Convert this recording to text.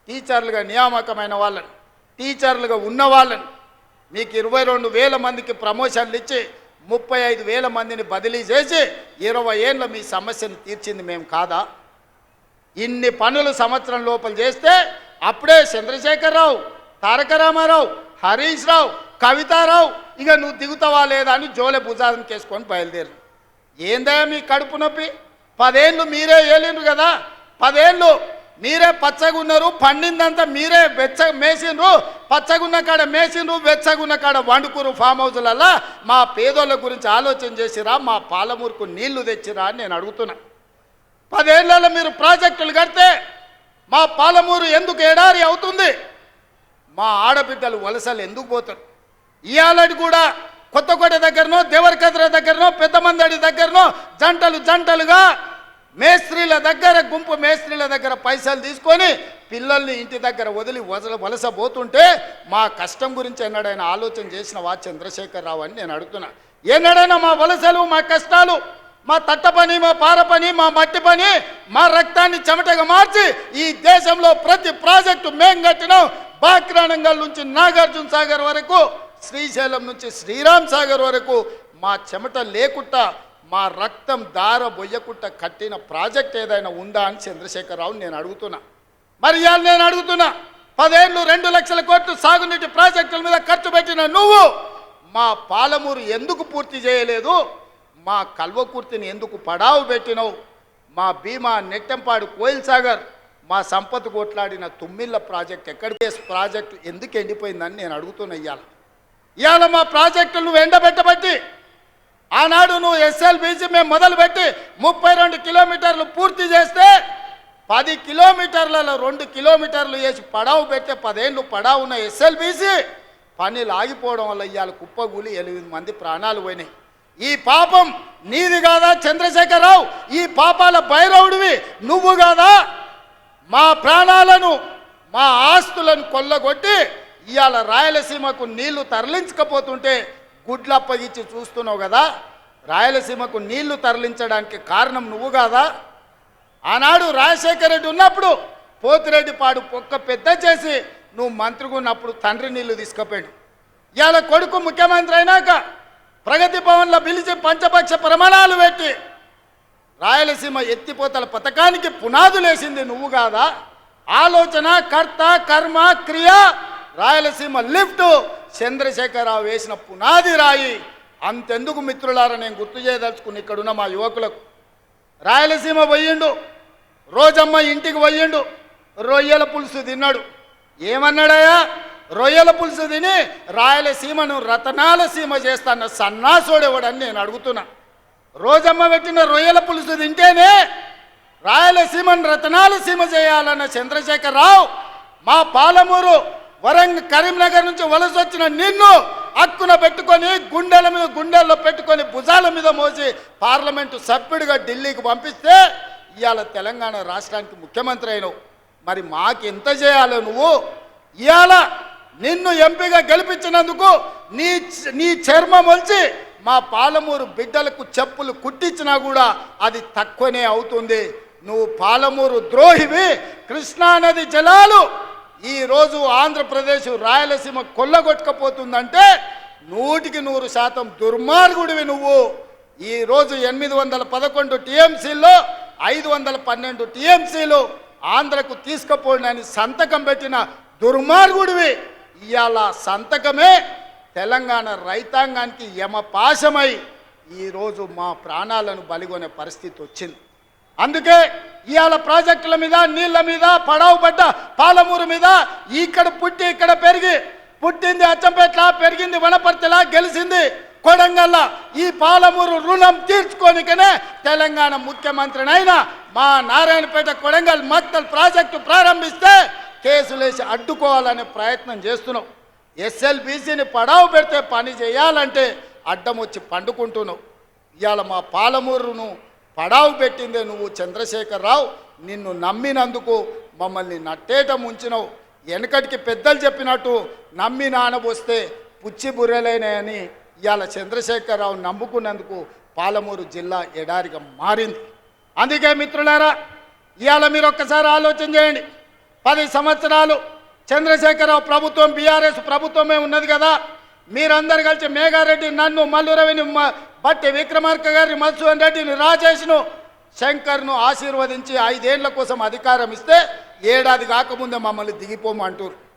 టీచర్లుగా నియామకమైన వాళ్ళని, టీచర్లుగా ఉన్న వాళ్ళని మీకు 22,000 మందికి ప్రమోషన్లు ఇచ్చి 35,000 మందిని బదిలీ చేసి 20 ఏళ్ళ మీ సమస్యను తీర్చింది మేము కాదా? ఇన్ని పనులు సంవత్సరం లోపల చేస్తే అప్పుడే చంద్రశేఖరరావు, తారక రామారావు, హరీష్ రావు, కవితారావు ఇక నువ్వు దిగుతావా లేదా అని జోలె భుజాన్ని కేసుకొని బయలుదేరు. ఏందయ్యా మీ కడుపు నొప్పి? 10 ఏళ్ళు మీరే ఏలిండ్రు కదా, 10 ఏళ్ళు మీరే పచ్చగున్నారు, పండిందంతా మీరే మేసిండ్రు, పచ్చగున్న కాడ మేసిండ్రు, వెచ్చగున్న కాడ వండుకురు ఫామ్ హౌస్లల్లా. మా పేదోళ్ళ గురించి ఆలోచన చేసిరా? మా పాలమూరుకు నీళ్లు తెచ్చిరా అని నేను అడుగుతున్నా. 10 ఏళ్లలో మీరు ప్రాజెక్టులు కడితే మా పాలమూరు ఎందుకు ఎడారి అవుతుంది? మా ఆడబిడ్డలు వలసలు ఎందుకు పోతారు? ఇయాలటి కూడా కొత్తకోట దగ్గరనో, దేవరకద్ర దగ్గరనో, పెద్దమందడి దగ్గరనో జంటలుగా మేస్త్రీల దగ్గర, గుంపు మేస్త్రీల దగ్గర పైసలు తీసుకొని పిల్లల్ని ఇంటి దగ్గర వదిలి వలస పోతుంటే మా కష్టం గురించి ఎన్నడైనా ఆలోచన చేసినవా చంద్రశేఖరరావు అని నేను అడుగుతున్నా. ఎన్నడైనా మా వలసలు, మా కష్టాలు, మా తట్ట పని, మా పార పని, మా మట్టి పని, మా రక్తాన్ని చెమటగా మార్చి ఈ దేశంలో ప్రతి ప్రాజెక్టు మేం కట్టినాం. బాక్రానంగల్ నుంచి నాగార్జున సాగర్ వరకు, శ్రీశైలం నుంచి శ్రీరామ్ సాగర్ వరకు మా చెమట లేకుండా, మా రక్తం దార బొయ్యకుండా కట్టిన ప్రాజెక్ట్ ఏదైనా ఉందా అని చంద్రశేఖరరావు నేను అడుగుతున్నా. మరి ఇవాళ నేను అడుగుతున్నా, 10 ఏళ్ళు 2 లక్షల కోట్లు సాగునీటి ప్రాజెక్టుల మీద ఖర్చు పెట్టిన నువ్వు మా పాలమూరు ఎందుకు పూర్తి చేయలేదు? మా కల్వకుర్తిని ఎందుకు పడావు పెట్టినవు? మా భీమా, నెట్టంపాడు, కోయిల్ సాగర్, మా సంపద కొట్లాడిన తుమ్మిళ్ళ ప్రాజెక్ట్ ఎక్కడికి ప్రాజెక్టు ఎందుకు ఎండిపోయిందని నేను అడుగుతున్నా. ఇవాళ మా ప్రాజెక్టులు నువ్వు ఎండబెట్టబట్టి, ఆనాడు నువ్వు ఎస్ఎల్బీసీ మేము మొదలుపెట్టి 32 కిలోమీటర్లు పూర్తి చేస్తే 10 కిలోమీటర్లలో 2 కిలోమీటర్లు వేసి పడావు పెట్టే 10 ఏళ్ళు పడావు ఉన్న ఎస్ఎల్బీసీ పనులు ఆగిపోవడం వల్ల ఇవాళ కుప్పగూలి 8 మంది ప్రాణాలు పోయినాయి. ఈ పాపం నీది కాదా చంద్రశేఖరరావు? ఈ పాపాల భైరవుడివి నువ్వు కాదా? మా ప్రాణాలను, మా ఆస్తులను కొల్లగొట్టి ఇవాళ రాయలసీమకు నీళ్లు తరలించకపోతుంటే గుడ్లు అప్పగించి చూస్తున్నావు కదా. రాయలసీమకు నీళ్లు తరలించడానికి కారణం నువ్వు కాదా? ఆనాడు రాజశేఖర రెడ్డి ఉన్నప్పుడు పోతిరెడ్డిపాడు పొక్క పెద్ద చేసి నువ్వు మంత్రిగా ఉన్నప్పుడు తండ్రి నీళ్లు తీసుకుపోయాడు. ఇవాళ కొడుకు ముఖ్యమంత్రి అయినాక ప్రగతి భవన్లో పిలిచి పంచపక్ష ప్రమాణాలు పెట్టి రాయలసీమ ఎత్తిపోతల పథకానికి పునాదులేసింది నువ్వు కాదా? ఆలోచన, కర్త, కర్మ, క్రియ, రాయలసీమ లిఫ్ట్ చంద్రశేఖరరావు వేసిన పునాది రాయి. అంతెందుకు మిత్రులారా, నేను గుర్తు చేయదలుచుకుని ఇక్కడున్న మా యువకులకు, రాయలసీమ పోయిండు, రోజమ్మ ఇంటికి పోయిండు, రొయ్యల పులుసు తిన్నాడు. ఏమన్నాడయ్యా? రొయ్యల పులుసు తిని రాయలసీమను రతనాల సీమ చేస్తాన్న సన్నాసోడేవాడని నేను అడుగుతున్నా. రోజమ్మ పెట్టిన రొయ్యల పులుసు తింటేనే రాయలసీమను రతనాల సీమ చేయాలన్న చంద్రశేఖరరావు మా పాలమూరు, వరంగల్, కరీంనగర్ నుంచి వలస వచ్చిన నిన్ను హక్కున పెట్టుకొని గుండెల్లో పెట్టుకొని భుజాల మీద మోసి పార్లమెంటు సభ్యుడిగా ఢిల్లీకి పంపిస్తే ఇవాళ తెలంగాణ రాష్ట్రానికి ముఖ్యమంత్రి అయినవు. మరి మాకెంత చేయాలో నువ్వు? ఇవాళ నిన్ను ఎంపీగా గెలిపించినందుకు నీ చర్మం వచ్చి మా పాలమూరు బిడ్డలకు చెప్పులు కుట్టించినా కూడా అది తక్కువనే అవుతుంది. నువ్వు పాలమూరు ద్రోహివి. కృష్ణానది జలాలు ఈరోజు ఆంధ్రప్రదేశ్, రాయలసీమ కొల్లగొట్టకపోతుందంటే 100% దుర్మార్గుడివి నువ్వు. ఈరోజు 811 టీఎంసీల్లో 512 టీఎంసీలు ఆంధ్రకు తీసుకుపోయినని సంతకం పెట్టిన దుర్మార్గుడివి. ఇవాళ సంతకమే తెలంగాణ రైతాంగానికి యమపాశమై ఈరోజు మా ప్రాణాలను బలిగొనే పరిస్థితి వచ్చింది. అందుకే ఇవాళ ప్రాజెక్టుల మీద, నీళ్ల మీద, పడావు పడ్డ పాలమూరు మీద, ఇక్కడ పుట్టి ఇక్కడ పెరిగి, పుట్టింది అచ్చంపేట్ల, పెరిగింది వనపర్తిలా, గెలిచింది కొడంగల్ల, ఈ పాలమూరు రుణం తీర్చుకోనికనే తెలంగాణ ముఖ్యమంత్రినైనా మా నారాయణపేట, కొడంగల్, మక్తల్ ప్రాజెక్టు ప్రారంభిస్తే కేసులేసి అడ్డుకోవాలనే ప్రయత్నం చేస్తున్నావు. ఎస్ఎల్బీసీని పడావు పెడితే పని చేయాలంటే అడ్డం వచ్చి పండుకుంటున్నావు. ఇవాళ మా పాలమూరును పడావు పెట్టిందే నువ్వు చంద్రశేఖరరావు. నిన్ను నమ్మినందుకు మమ్మల్ని నట్టేట ముంచినవు. వెనకటికి పెద్దలు చెప్పినట్టు నమ్మి నానబోస్తే పుచ్చి బుర్రెలేనని ఇవాళ చంద్రశేఖరరావు నమ్ముకున్నందుకు పాలమూరు జిల్లా ఎడారిగా మారింది. అందుకే మిత్రులారా, ఇవాళ మీరు ఒక్కసారి ఆలోచన చేయండి. 10 సంవత్సరాలు చంద్రశేఖరరావు ప్రభుత్వం బీఆర్ఎస్ ప్రభుత్వమే ఉన్నది కదా, మీరందరు కలిసి మేఘారెడ్డి, నన్ను, మల్లు రవిని, బట్టి విక్రమార్క గారిని, మధుసూదన్ రెడ్డిని, రాజేష్ను, శంకర్ను ఆశీర్వదించి 5 ఏళ్ల కోసం అధికారం ఇస్తే ఏడాది కాకముందే మమ్మల్ని దిగిపోమంటారు.